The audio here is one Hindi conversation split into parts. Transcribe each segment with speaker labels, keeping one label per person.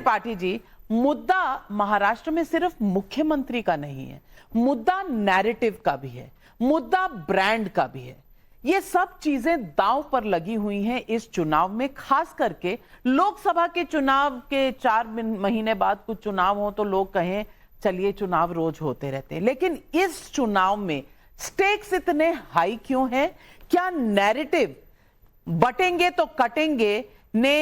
Speaker 1: त्रिपाठी जी, मुद्दा महाराष्ट्र में सिर्फ मुख्यमंत्री का नहीं है, मुद्दा नैरेटिव का भी है, मुद्दा ब्रांड का भी है। ये सब चीजें दांव पर लगी हुई हैं इस चुनाव में, खास करके लोकसभा के चुनाव के 4 महीने बाद कुछ चुनाव हो तो लोग कहें चलिए चुनाव रोज होते रहते हैं, लेकिन इस चुनाव में स्टेक्स इतने हाई क्यों हैं? क्या नैरेटिव बटेंगे तो कटेंगे ने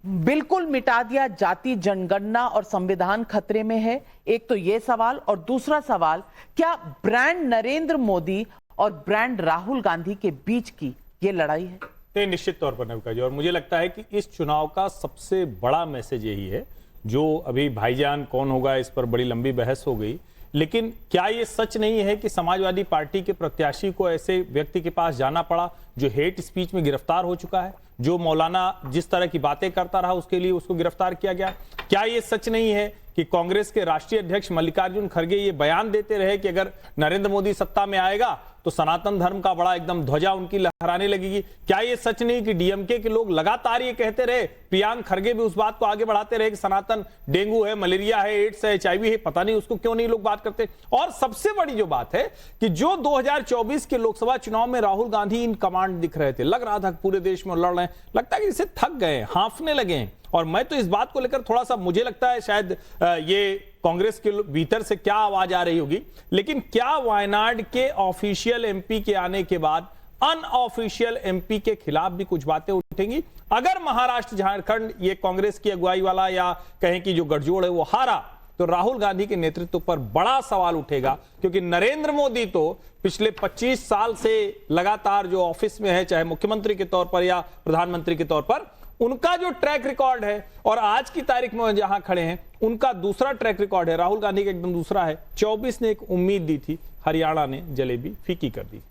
Speaker 1: बिल्कुल मिटा दिया, जाति जनगणना और संविधान खतरे में है? एक तो ये सवाल, और दूसरा सवाल, क्या ब्रांड नरेंद्र मोदी और ब्रांड राहुल गांधी के बीच की ये लड़ाई है?
Speaker 2: तो निश्चित तौर पर नवका जी, और मुझे लगता है कि इस चुनाव का सबसे बड़ा मैसेज यही है, जो अभी भाईजान कौन होगा इस पर बड़ी लंबी बहस हो गई, लेकिन क्या ये सच नहीं है कि समाजवादी पार्टी के प्रत्याशी को ऐसे व्यक्ति के पास जाना पड़ा जो हेट स्पीच में गिरफ्तार हो चुका है, जो मौलाना जिस तरह की बातें करता रहा उसके लिए उसको गिरफ्तार किया गया? क्या ये सच नहीं है कि कांग्रेस के राष्ट्रीय अध्यक्ष मल्लिकार्जुन खड़गे ये बयान देते रहे कि अगर नरेंद्र मोदी सत्ता में आएगा तो सनातन धर्म का बड़ा एकदम ध्वजा उनकी लहराने लगेगी? क्या ये सच नहीं कि डीएमके के लोग लगातार ये कहते रहे, प्रियांक खड़गे भी उस बात को आगे बढ़ाते रहे कि सनातन डेंगू है, मलेरिया है, एड्स है, HIV है, पता नहीं उसको क्यों नहीं लोग बात करते? और सबसे बड़ी जो बात है कि जो 2024 के लोकसभा चुनाव में राहुल गांधी इन कमांड दिख रहे थे, लग रहा था पूरे देश में लड़ रहे हैं, लगता है कि इसे थक गए, हांफने लगे हैं। और मैं तो इस बात को लेकर थोड़ा सा, मुझे लगता है शायद ये कांग्रेस के भीतर से क्या आवाज आ रही होगी, लेकिन क्या वायनाड के ऑफिशियल MP के आने के बाद अनऑफिशियल MP के खिलाफ भी कुछ बातें उठेंगी? अगर महाराष्ट्र झारखंड ये कांग्रेस की अगुवाई वाला या कहें कि जो गठजोड़ है वो हारा, तो राहुल गांधी के नेतृत्व पर बड़ा सवाल उठेगा, क्योंकि नरेंद्र मोदी तो पिछले 25 साल से लगातार जो ऑफिस में है, चाहे मुख्यमंत्री के तौर पर या प्रधानमंत्री के तौर पर, उनका जो ट्रैक रिकॉर्ड है और आज की तारीख में जहां खड़े हैं उनका दूसरा ट्रैक रिकॉर्ड है, राहुल गांधी का एकदम दूसरा है। 24 ने एक उम्मीद दी थी, हरियाणा ने जलेबी फीकी कर दी।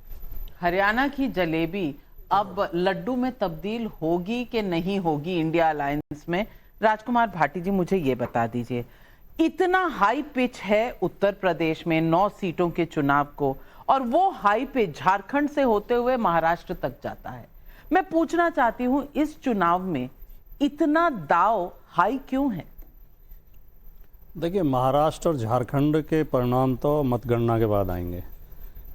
Speaker 1: हरियाणा की जलेबी अब लड्डू में तब्दील होगी कि नहीं होगी इंडिया अलायंस में? राजकुमार भाटी जी, मुझे ये बता दीजिए, इतना हाई पिच है उत्तर प्रदेश में 9 सीटों के चुनाव को, और वो हाई पिच झारखंड से होते हुए महाराष्ट्र तक जाता है। मैं पूछना चाहती हूं, इस चुनाव में इतना दाव हाई क्यों है?
Speaker 3: देखिए, महाराष्ट्र और झारखंड के परिणाम तो मतगणना के बाद आएंगे,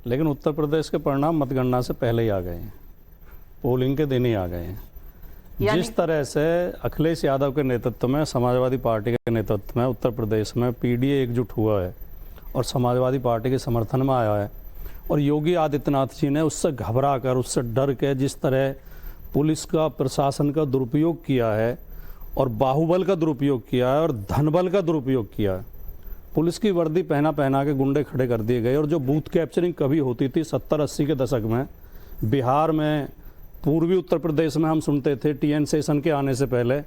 Speaker 3: लेकिन उत्तर प्रदेश के परिणाम मतगणना से पहले ही आ गए हैं, पोलिंग के दिन ही आ गए हैं। जिस तरह से अखिलेश यादव के नेतृत्व में, समाजवादी पार्टी के नेतृत्व में उत्तर प्रदेश में PDA एकजुट हुआ है और समाजवादी पार्टी के समर्थन में आया है, और योगी आदित्यनाथ जी ने उससे घबरा कर, उससे डर के जिस तरह पुलिस का, प्रशासन का दुरुपयोग किया है और बाहुबल का दुरुपयोग किया है और धनबल का दुरुपयोग किया है, पुलिस की वर्दी पहना के गुंडे खड़े कर दिए गए। और जो बूथ कैप्चरिंग कभी होती थी 70-80 के दशक में बिहार में, पूर्वी उत्तर प्रदेश में, हम सुनते थे TN सेशन के आने से पहले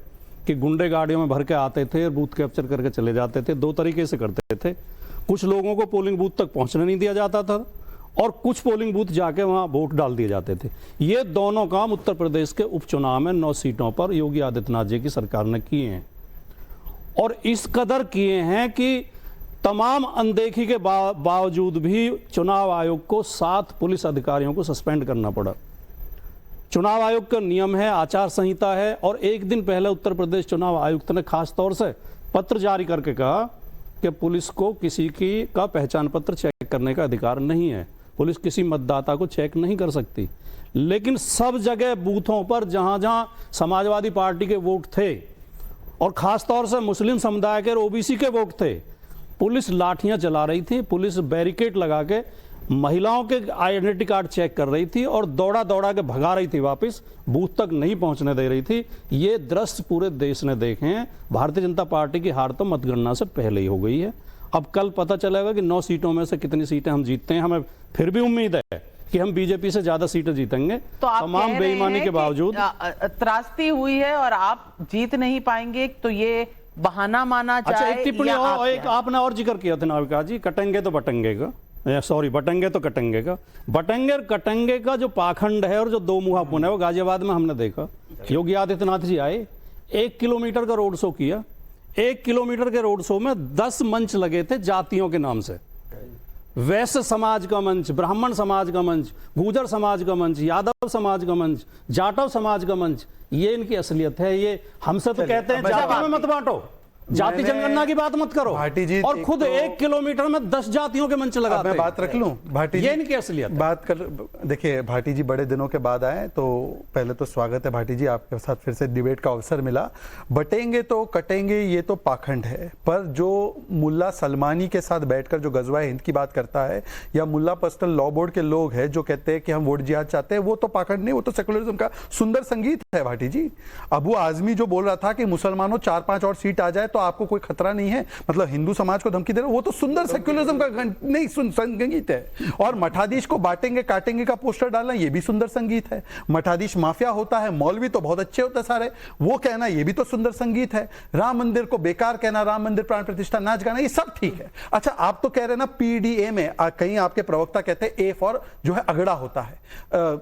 Speaker 3: कि गुंडे गाड़ियों में भर के आते थे और बूथ कैप्चर करके चले जाते थे। 2 तरीके से करते थे, कुछ लोगों को पोलिंग बूथ तक पहुंचने नहीं दिया जाता था और कुछ पोलिंग बूथ जाके वहां वोट डाल दिए जाते थे। ये दोनों काम उत्तर प्रदेश के उपचुनाव में 9 सीटों पर योगी आदित्यनाथ जी की सरकार ने किए हैं, और इस कदर किए हैं कि तमाम अनदेखी के बावजूद भी चुनाव आयोग को 7 पुलिस अधिकारियों को सस्पेंड करना पड़ा। चुनाव आयोग का नियम है, आचार संहिता है, और एक दिन पहले उत्तर प्रदेश चुनाव आयुक्त ने खास तौर से पत्र जारी करके कहा कि पुलिस को किसी की का पहचान पत्र चेक करने का अधिकार नहीं है, पुलिस किसी मतदाता को चेक नहीं कर सकती। लेकिन सब जगह बूथों पर जहां जहां समाजवादी पार्टी के वोट थे और खास तौर से मुस्लिम समुदाय के और OBC के वोट थे, पुलिस लाठियां चला रही थी, पुलिस बैरिकेड लगा के महिलाओं के आइडेंटिटी कार्ड चेक कर रही थी और दौड़ा के भगा रही थी, वापस बूथ तक नहीं पहुंचने दे रही थी। ये दृश्य पूरे देश ने देखे हैं। भारतीय जनता पार्टी की हार तो मतगणना से पहले ही हो गई है। अब कल पता चलेगा कि 9 सीटों में से कितनी सीटें हम जीतते हैं। हमें फिर भी उम्मीद है कि हम BJP से ज्यादा सीटें जीतेंगे,
Speaker 1: तो
Speaker 3: तमाम बेईमानी के बावजूद।
Speaker 1: त्रासदी हुई है और आप जीत नहीं पाएंगे, तो ये बहाना माना जाए?
Speaker 3: अच्छा, एक टिप्पणी और, एक आपने और जिक्र किया था नाविका जी, कटेंगे तो बटेंगे का, सॉरी बटेंगे तो कटेंगे का, बटेंगे और कटेंगे का जो पाखंड है और जो दो मुहापुन है वो गाजियाबाद में हमने देखा। योगी आदित्यनाथ जी आए, 1 किलोमीटर का रोड शो किया। 1 किलोमीटर के रोड शो में 10 मंच लगे थे जातियों के नाम से, वैश्य समाज का मंच, ब्राह्मण समाज का मंच, गुर्जर समाज का मंच, यादव समाज का मंच, जाटव समाज का मंच। ये इनकी असलियत है। ये हमसे तो कहते हैं जातियों में मत बांटो, जाति जनगणना की बात मत करो
Speaker 4: भाटी जी,
Speaker 3: और
Speaker 4: एक
Speaker 3: खुद
Speaker 4: तो-
Speaker 3: 1 किलोमीटर में 10 जातियों के मंच लगाते
Speaker 4: मैं बात रख लूं भाटी जी,
Speaker 3: ये इनकी असलियत है।
Speaker 4: बात कर। देखिए भाटी जी बड़े दिनों के बाद आए, तो पहले तो स्वागत है भाटी जी, आपके साथ फिर से डिबेट का अवसर मिला। बटेंगे तो कटेंगे ये तो पाखंड है, पर जो मुल्ला सलमानी के साथ बैठकर जो गजवाए हिंद की बात करता है, या मुल्ला पर्सनल लॉ बोर्ड के लोग हैं जो कहते हैं कि हम वोट जिहाद चाहते हैं, वो तो पाखंड नहीं, वो तो सेकुलरिज्म का सुंदर संगीत है भाटी जी। अबू आजमी जो बोल रहा था कि मुसलमानों 4-5 और सीट आ जाए तो आपको कोई खतरा नहीं है, मतलब हिंदू समाज को धमकी दे रहे, वो तो सुंदर सेक्युलरिज्म का नहीं संगीत है। और मठाधीश को बांटेंगे काटेंगे का पोस्टर डालना ये भी सुंदर संगीत है। मठाधीश माफिया होता है, मौलवी तो बहुत अच्छे होते हैं सारे, वो कहना ये भी तो सुंदर संगीत है। राम मंदिर को बेकार कहना, राम मंदिर प्राण प्रतिष्ठा नाच गाना, ये सब ठीक है। अच्छा आप तो कह रहे हैं ना पीडीए में कहीं आपके प्रवक्ता कहते हैं ए फॉर जो है अगड़ा होता है।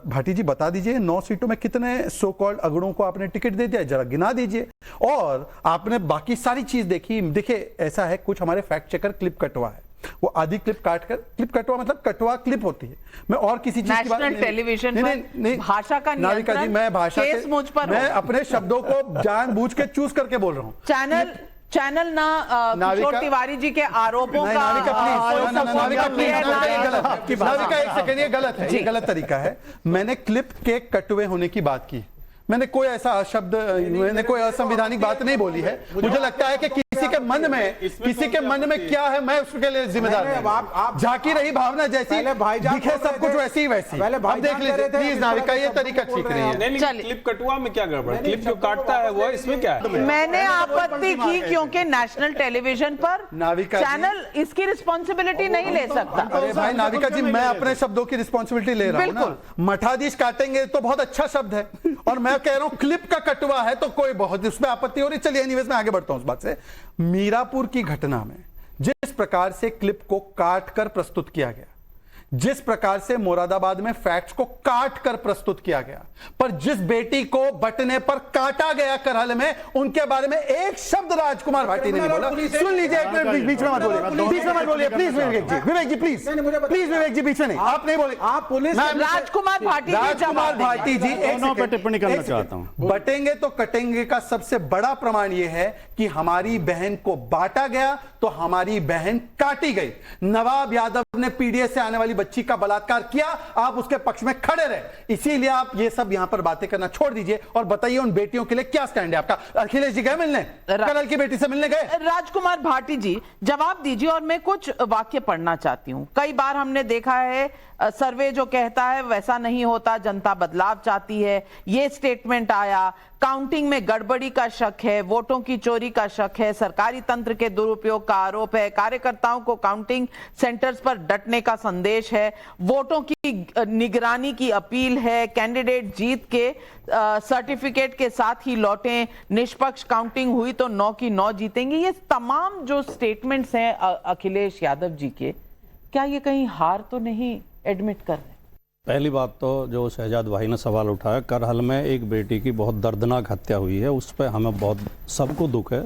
Speaker 4: भाटी जी बता दीजिए 9 सीटों में कितने सो कॉल्ड अगड़ों को आपने टिकट दे दिया, जरा गिना दीजिए। और आपने बाकी सारी चीज देखी। देखिए ऐसा है, कुछ हमारे फैक्ट चेकर क्लिप कटवा है, वो आधी क्लिप काट कर, क्लिप कटवा मतलब कटवा क्लिप होती है। मैं और किसी चीज की बात
Speaker 1: नेशनल टेलीविजन पर भाषा का
Speaker 4: नाविका जी,
Speaker 1: नियंत्रण
Speaker 4: मैं भाषा
Speaker 1: केस मुझ पर
Speaker 4: मैं
Speaker 1: हो।
Speaker 4: अपने शब्दों को जानबूझ के चूज करके बोल रहा हूँ।
Speaker 1: चैनल ना किशोर तिवारी जी के आरोपों
Speaker 4: नहीं,
Speaker 1: का
Speaker 4: नाविका प्लीज, नाविका प्लीज,
Speaker 1: किया
Speaker 4: नाविका ये
Speaker 1: जाए।
Speaker 4: गलत है। नाविका एक सेकंड, ये गलत है, ये गलत तरीका है। मैंने क्लिप के कटुए होने की बात की, मैंने कोई ऐसा शब्द, मैंने कोई असंवैधानिक बात नहीं बोली है। मुझे लगता है कि किसी के मन में क्या है, मैं उसके लिए जिम्मेदार नहीं। झांकी रही भावना जैसी दिखे सब कुछ वैसी ही वैसी। अब देख लीजिए प्लीज नाविका, ये तरीका ठीक नहीं है।
Speaker 2: नहीं,
Speaker 1: चलिए।
Speaker 2: क्लिप कटुआ में क्या गड़बड़? क्लिप जो काटता है वो, इसमें क्या है?
Speaker 1: मैंने आपत्ति की क्योंकि नेशनल टेलीविजन पर
Speaker 4: नाविका जी-
Speaker 1: चैनल इसकी रिस्पॉन्सिबिलिटी नहीं ले सकता।
Speaker 4: अरे भाई नाविका जी, मैं अपने शब्दों की रिस्पॉन्सिबिलिटी ले रहा हूं ना। मठाधीश काटेंगे तो बहुत अच्छा शब्द है, और मैं कह रहा हूं क्लिप का कटुआ है तो कोई बहुत उसमें आपत्ति हो रही। चलिए एनीवेज मैं आगे बढ़ता हूं उस बात से। मीरापुर की घटना में जिस प्रकार से क्लिप को काट कर प्रस्तुत किया गया, जिस प्रकार से मुरादाबाद में फैक्ट्स को काट कर प्रस्तुत किया गया, पर जिस बेटी को बटने पर काटा गया करहल में, उनके बारे में एक शब्द राजकुमार भाटी ने नहीं बोला। सुन लीजिए एक मिनट, बीच में मत बोलिए, बीच में मत बोलिए please. Vivek ji, Vivek ji please, please Vivek ji बीच में नहीं, आप नहीं बोले।
Speaker 5: आप पुलिस
Speaker 1: राजकुमार भाटी जी
Speaker 4: राजकुमार
Speaker 1: जवाब
Speaker 4: भाटी जी, एक
Speaker 3: दोनों पे
Speaker 4: सेकंड,
Speaker 3: टिप्पणी करना
Speaker 4: एक सेकंड।
Speaker 3: चाहता हूं।
Speaker 4: बटेंगे तो कटेंगे का सबसे बड़ा प्रमाण यह है कि हमारी बहन को बांटा गया तो हमारी बहन काटी गई। नवाब यादव ने पीडीए से आने वाली बच्ची का बलात्कार किया, आप उसके पक्ष में खड़े रहे, इसीलिए आप ये सब यहां पर बातें करना छोड़ दीजिए और बताइए उन बेटियों के लिए क्या स्टैंड है आपका। अखिलेश जी गए मिलने, करल की बेटी से मिलने गए?
Speaker 1: राजकुमार भाटी जी जवाब दीजिए, और मैं कुछ वाक्य पढ़ना चाहती हूं। कई बार हमने देखा है सर्वे जो कहता है वैसा नहीं होता, जनता बदलाव चाहती है, ये स्टेटमेंट आया। काउंटिंग में गड़बड़ी का शक है, वोटों की चोरी का शक है, सरकारी तंत्र के दुरुपयोग का आरोप है, कार्यकर्ताओं को काउंटिंग सेंटर्स पर डटने का संदेश है, वोटों की निगरानी की अपील है, कैंडिडेट जीत के सर्टिफिकेट के साथ ही लौटें, निष्पक्ष काउंटिंग हुई तो 9 की 9 जीतेंगे। ये तमाम जो स्टेटमेंट्स हैं अखिलेश यादव जी के, क्या ये कहीं हार तो नहीं एडमिट कर रहे?
Speaker 3: पहली बात तो जो शहजाद भाई ने सवाल उठाया, करहल में एक बेटी की बहुत दर्दनाक हत्या हुई है, उस पर हमें बहुत सबको दुख है,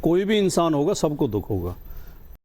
Speaker 3: कोई भी इंसान होगा सबको दुख होगा।